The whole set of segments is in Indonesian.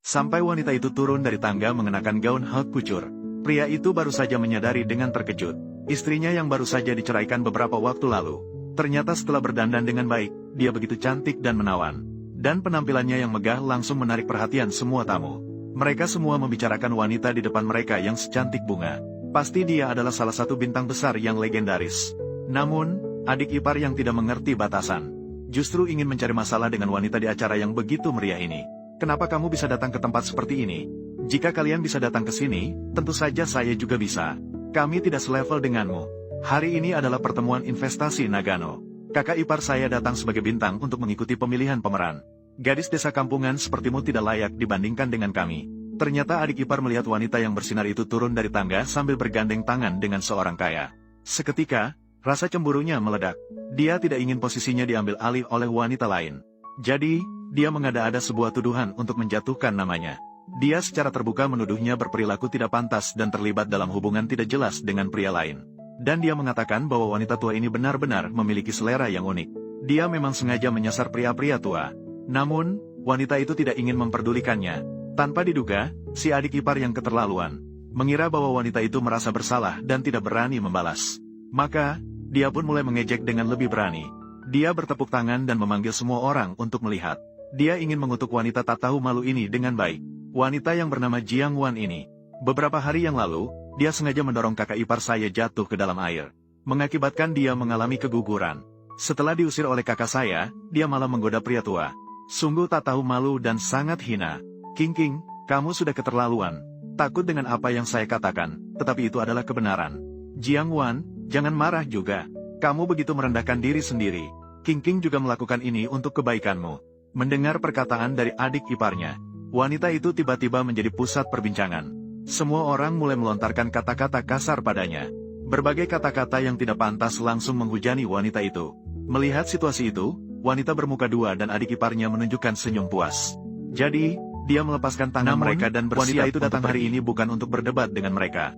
sampai wanita itu turun dari tangga mengenakan gaun haute couture. Pria itu baru saja menyadari dengan terkejut. Istrinya yang baru saja diceraikan beberapa waktu lalu. Ternyata setelah berdandan dengan baik, dia begitu cantik dan menawan. Dan penampilannya yang megah langsung menarik perhatian semua tamu. Mereka semua membicarakan wanita di depan mereka yang secantik bunga. Pasti dia adalah salah satu bintang besar yang legendaris. Namun, adik ipar yang tidak mengerti batasan, justru ingin mencari masalah dengan wanita di acara yang begitu meriah ini. Kenapa kamu bisa datang ke tempat seperti ini? Jika kalian bisa datang ke sini, tentu saja saya juga bisa. Kami tidak selevel denganmu. Hari ini adalah pertemuan investasi Nagano. Kakak ipar saya datang sebagai bintang untuk mengikuti pemilihan pemeran. Gadis desa kampungan sepertimu tidak layak dibandingkan dengan kami. Ternyata adik ipar melihat wanita yang bersinar itu turun dari tangga sambil bergandeng tangan dengan seorang kaya. Seketika, rasa cemburunya meledak. Dia tidak ingin posisinya diambil alih oleh wanita lain. Jadi, dia mengada-ada sebuah tuduhan untuk menjatuhkan namanya. Dia secara terbuka menuduhnya berperilaku tidak pantas dan terlibat dalam hubungan tidak jelas dengan pria lain. Dan dia mengatakan bahwa wanita tua ini benar-benar memiliki selera yang unik. Dia memang sengaja menyasar pria-pria tua. Namun, wanita itu tidak ingin memperdulikannya. Tanpa diduga, si adik ipar yang keterlaluan mengira bahwa wanita itu merasa bersalah dan tidak berani membalas. Maka, dia pun mulai mengejek dengan lebih berani. Dia bertepuk tangan dan memanggil semua orang untuk melihat. Dia ingin mengutuk wanita tak tahu malu ini dengan baik. Wanita yang bernama Jiang Wan ini. Beberapa hari yang lalu, dia sengaja mendorong kakak ipar saya jatuh ke dalam air, mengakibatkan dia mengalami keguguran. Setelah diusir oleh kakak saya, dia malah menggoda pria tua. Sungguh tak tahu malu dan sangat hina. King, kamu sudah keterlaluan. Takut dengan apa yang saya katakan, tetapi itu adalah kebenaran. Jiang Wan, jangan marah juga. Kamu begitu merendahkan diri sendiri. King juga melakukan ini untuk kebaikanmu. Mendengar perkataan dari adik iparnya, wanita itu tiba-tiba menjadi pusat perbincangan. Semua orang mulai melontarkan kata-kata kasar padanya. Berbagai kata-kata yang tidak pantas langsung menghujani wanita itu. Melihat situasi itu, wanita bermuka dua dan adik iparnya menunjukkan senyum puas. Jadi, dia melepaskan tangan mereka dan bersiap. Wanita itu datang hari ini bukan untuk berdebat dengan mereka.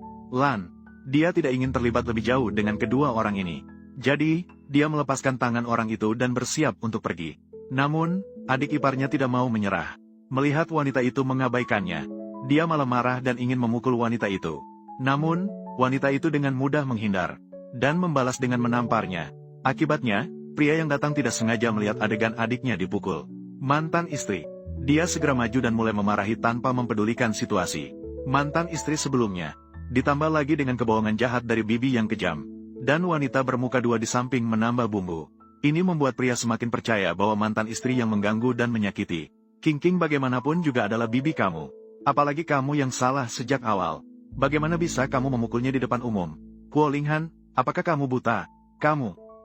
Dia tidak ingin terlibat lebih jauh dengan kedua orang ini. Jadi, dia melepaskan tangan orang itu dan bersiap untuk pergi. Namun, adik iparnya tidak mau menyerah. Melihat wanita itu mengabaikannya, dia malah marah dan ingin memukul wanita itu. Namun, wanita itu dengan mudah menghindar dan membalas dengan menamparnya. Akibatnya, pria yang datang tidak sengaja melihat adegan adiknya dipukul. Mantan istri. Dia segera maju dan mulai memarahi tanpa mempedulikan situasi. Mantan istri sebelumnya. Ditambah lagi dengan kebohongan jahat dari bibi yang kejam. Dan wanita bermuka dua di samping menambah bumbu. Ini membuat pria semakin percaya bahwa mantan istri yang mengganggu dan menyakiti King bagaimanapun juga adalah bibi kamu. Apalagi kamu yang salah sejak awal. Bagaimana bisa kamu memukulnya di depan umum? Kuo Linghan, apakah kamu buta?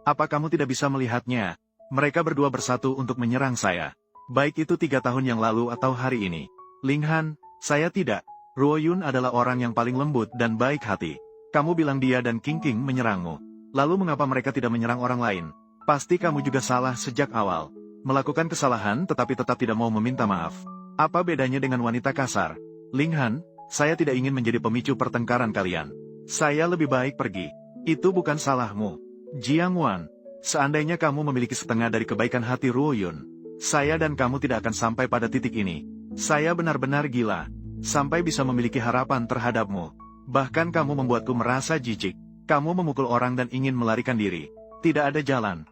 Apa kamu tidak bisa melihatnya? Mereka berdua bersatu untuk menyerang saya. Baik itu 3 tahun yang lalu atau hari ini. Linghan, saya tidak. Ruo Yun adalah orang yang paling lembut dan baik hati. Kamu bilang dia dan King menyerangmu. Lalu mengapa mereka tidak menyerang orang lain? Pasti kamu juga salah sejak awal. Melakukan kesalahan tetapi tetap tidak mau meminta maaf. Apa bedanya dengan wanita kasar? Linghan, saya tidak ingin menjadi pemicu pertengkaran kalian. Saya lebih baik pergi. Itu bukan salahmu. Jiang Wan, seandainya kamu memiliki setengah dari kebaikan hati Ruo Yun, saya dan kamu tidak akan sampai pada titik ini. Saya benar-benar gila, sampai bisa memiliki harapan terhadapmu. Bahkan kamu membuatku merasa jijik. Kamu memukul orang dan ingin melarikan diri. Tidak ada jalan.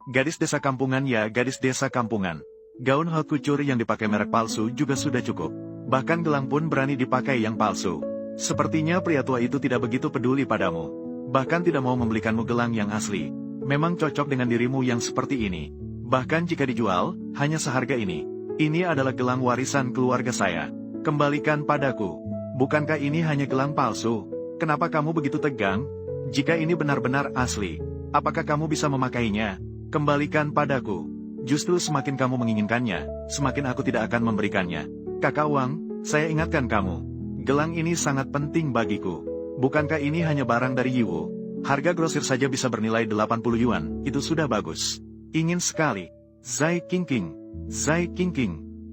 Gadis desa kampungan ya gadis desa kampungan. Gaun haute couture yang dipakai merek palsu juga sudah cukup. Bahkan gelang pun berani dipakai yang palsu. Sepertinya pria tua itu tidak begitu peduli padamu. Bahkan tidak mau membelikanmu gelang yang asli. Memang cocok dengan dirimu yang seperti ini. Bahkan jika dijual, hanya seharga ini. Ini adalah gelang warisan keluarga saya. Kembalikan padaku. Bukankah ini hanya gelang palsu? Kenapa kamu begitu tegang? Jika ini benar-benar asli, apakah kamu bisa memakainya? Kembalikan padaku. Justru semakin kamu menginginkannya, semakin aku tidak akan memberikannya. Kakak Wang, saya ingatkan kamu. Gelang ini sangat penting bagiku. Bukankah ini hanya barang dari Yiwu? Harga grosir saja bisa bernilai 80 yuan, itu sudah bagus. Ingin sekali. Zai King.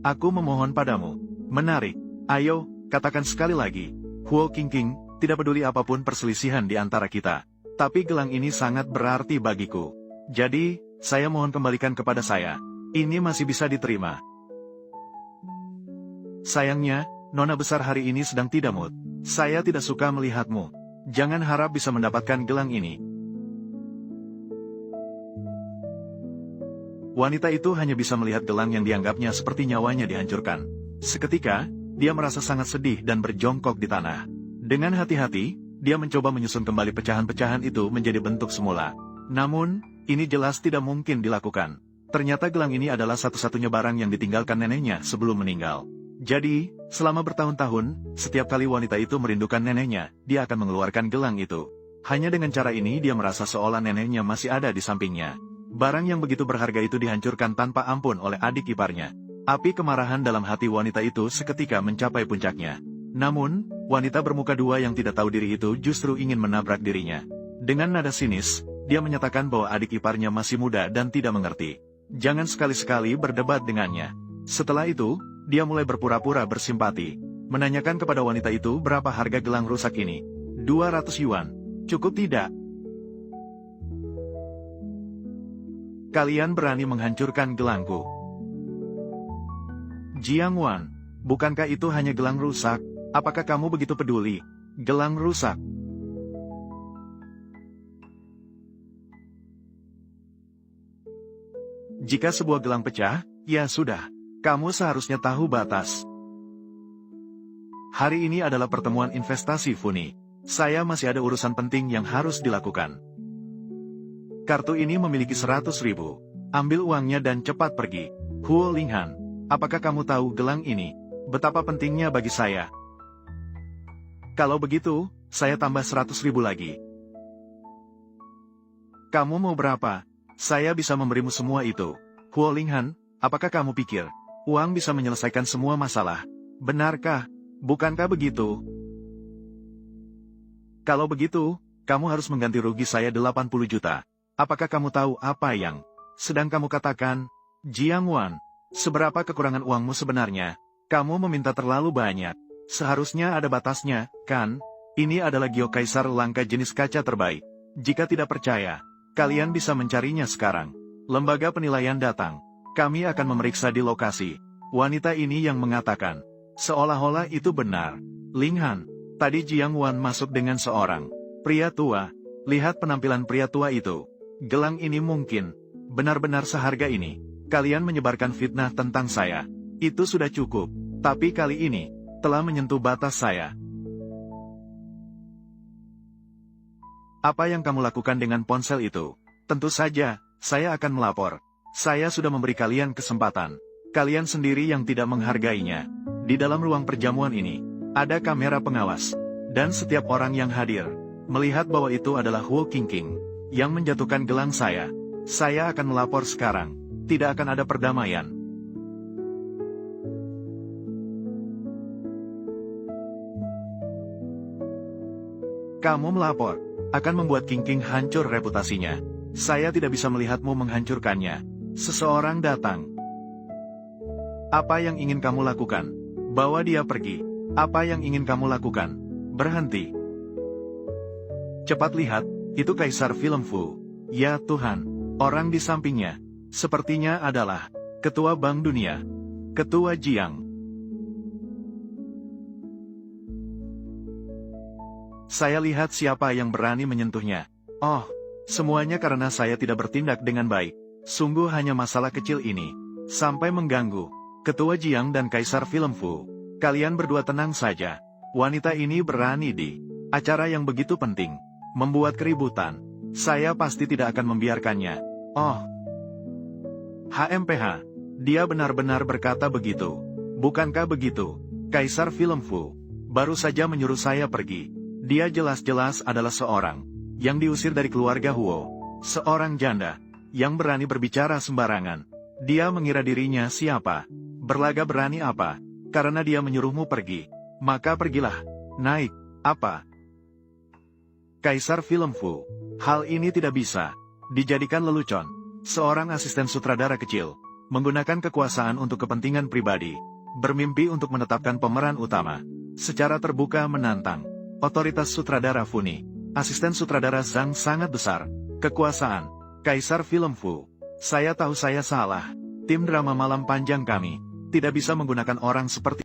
Aku memohon padamu. Menarik. Ayo, katakan sekali lagi. Huo King, tidak peduli apapun perselisihan di antara kita. Tapi gelang ini sangat berarti bagiku. Jadi, saya mohon kembalikan kepada saya. Ini masih bisa diterima. Sayangnya, Nona besar hari ini sedang tidak mood. Saya tidak suka melihatmu. Jangan harap bisa mendapatkan gelang ini. Wanita itu hanya bisa melihat gelang yang dianggapnya seperti nyawanya dihancurkan. Seketika, dia merasa sangat sedih dan berjongkok di tanah. Dengan hati-hati, dia mencoba menyusun kembali pecahan-pecahan itu menjadi bentuk semula. Namun, ini jelas tidak mungkin dilakukan. Ternyata gelang ini adalah satu-satunya barang yang ditinggalkan neneknya sebelum meninggal. Jadi, selama bertahun-tahun, setiap kali wanita itu merindukan neneknya, dia akan mengeluarkan gelang itu. Hanya dengan cara ini dia merasa seolah neneknya masih ada di sampingnya. Barang yang begitu berharga itu dihancurkan tanpa ampun oleh adik iparnya. Api kemarahan dalam hati wanita itu seketika mencapai puncaknya. Namun, wanita bermuka dua yang tidak tahu diri itu justru ingin menabrak dirinya. Dengan nada sinis, dia menyatakan bahwa adik iparnya masih muda dan tidak mengerti. Jangan sekali-sekali berdebat dengannya. Setelah itu, dia mulai berpura-pura bersimpati. Menanyakan kepada wanita itu berapa harga gelang rusak ini. 200 yuan. Cukup tidak? Kalian berani menghancurkan gelangku. Jiang Wan, bukankah itu hanya gelang rusak? Apakah kamu begitu peduli? Gelang rusak. Jika sebuah gelang pecah, ya sudah. Kamu seharusnya tahu batas. Hari ini adalah pertemuan investasi Funi. Saya masih ada urusan penting yang harus dilakukan. Kartu ini memiliki 100.000. Ambil uangnya dan cepat pergi. Huo Linghan, apakah kamu tahu gelang ini? Betapa pentingnya bagi saya. Kalau begitu, saya tambah 100.000 lagi. Kamu mau berapa? Saya bisa memberimu semua itu. Huo Linghan, apakah kamu pikir uang bisa menyelesaikan semua masalah? Benarkah? Bukankah begitu? Kalau begitu, kamu harus mengganti rugi saya 80 juta. Apakah kamu tahu apa yang sedang kamu katakan? Jiang Wan, seberapa kekurangan uangmu sebenarnya? Kamu meminta terlalu banyak. Seharusnya ada batasnya, kan? Ini adalah giok kaisar langka jenis kaca terbaik. Jika tidak percaya, kalian bisa mencarinya sekarang. Lembaga penilaian datang. Kami akan memeriksa di lokasi. Wanita ini yang mengatakan, seolah-olah itu benar. Linghan, tadi Jiang Wan masuk dengan seorang pria tua. Lihat penampilan pria tua itu. Gelang ini mungkin benar-benar seharga ini. Kalian menyebarkan fitnah tentang saya. Itu sudah cukup. Tapi kali ini, telah menyentuh batas saya. Apa yang kamu lakukan dengan ponsel itu? Tentu saja, saya akan melapor. Saya sudah memberi kalian kesempatan. Kalian sendiri yang tidak menghargainya. Di dalam ruang perjamuan ini, ada kamera pengawas. Dan setiap orang yang hadir, melihat bahwa itu adalah Huo Qingqing, yang menjatuhkan gelang saya. Saya akan melapor sekarang. Tidak akan ada perdamaian. Kamu melapor, akan membuat Qingqing hancur reputasinya. Saya tidak bisa melihatmu menghancurkannya. Seseorang datang. Apa yang ingin kamu lakukan? Bawa dia pergi. Apa yang ingin kamu lakukan? Berhenti. Cepat lihat, itu Kaisar Film Fu. Ya Tuhan, orang di sampingnya, sepertinya adalah Ketua Bank Dunia, Ketua Jiang. Saya lihat siapa yang berani menyentuhnya. Oh, semuanya karena saya tidak bertindak dengan baik. Sungguh hanya masalah kecil ini. Sampai mengganggu Ketua Jiang dan Kaisar Film Fu. Kalian berdua tenang saja. Wanita ini berani di acara yang begitu penting. Membuat keributan. Saya pasti tidak akan membiarkannya. Oh. HMPH. Dia benar-benar berkata begitu. Bukankah begitu? Kaisar Film Fu baru saja menyuruh saya pergi. Dia jelas-jelas adalah seorang yang diusir dari keluarga Huo. Seorang janda yang berani berbicara sembarangan. Dia mengira dirinya siapa? Berlaga berani apa? Karena dia menyuruhmu pergi. Maka pergilah. Naik. Apa? Kaisar Film Fu. Hal ini tidak bisa dijadikan lelucon. Seorang asisten sutradara kecil menggunakan kekuasaan untuk kepentingan pribadi. Bermimpi untuk menetapkan pemeran utama. Secara terbuka menantang otoritas sutradara Funi. Asisten sutradara Zhang sangat besar. Kekuasaan Kaisar Film Fu. Saya tahu saya salah. Tim drama malam panjang kami tidak bisa menggunakan orang seperti